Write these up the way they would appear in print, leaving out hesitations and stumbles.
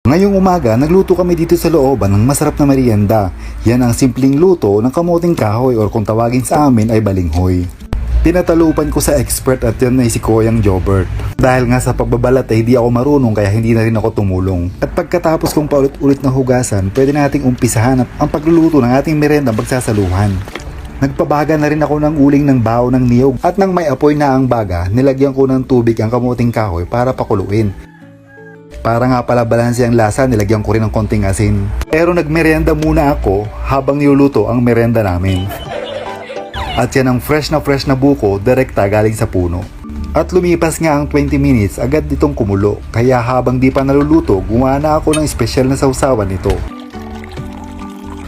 Ngayong umaga, nagluto kami dito sa looban ng masarap na merienda. Yan ang simpleng luto ng kamuting kahoy or kung tawagin sa amin ay balinghoy. Tinatalupan ko sa expert at yan ay si Koyang Jobert. Dahil nga sa pagbabalat ay hindi ako marunong kaya hindi na rin ako tumulong. At pagkatapos kong paulit-ulit na hugasan, pwede nating umpisahan ang pagluluto ng ating merienda pagsasaluhan. Nagpabaga na rin ako ng uling ng bao ng niyog at nang may apoy na ang baga, nilagyan ko ng tubig ang kamuting kahoy para pakuluin. Para nga pala balanse ang lasa, nilagyan ko rin ng konting asin. Pero nagmerienda muna ako habang niluluto ang merienda namin. At yan ang fresh na buko, direkta galing sa puno. At lumipas nga ang 20 minutes, agad ditong kumulo. Kaya habang di pa naluluto, gumawa na ako ng espesyal na sausawan nito.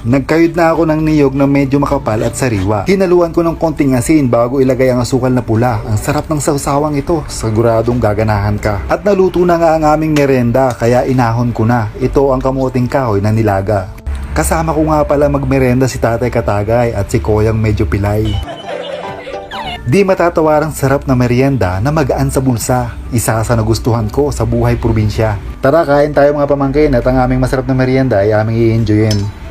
Nagkayod na ako ng niyog na medyo makapal at sariwa. Hinaluan ko ng konting asin bago ilagay ang asukal na pula. Ang sarap ng sausawang ito, siguradong gaganahan ka. At naluto na nga ang aming merenda kaya inahon ko na. Ito ang kamuting kahoy na nilaga. Kasama ko nga pala magmerenda si Tatay Katagay at si Koyang medyo pilay. Di matatawarang sarap na merienda na magaan sa bulsa. Isa sa nagustuhan ko sa buhay probinsya. Tara, kain tayo mga pamangkin at ang aming masarap na merienda ay aming i-enjoyin.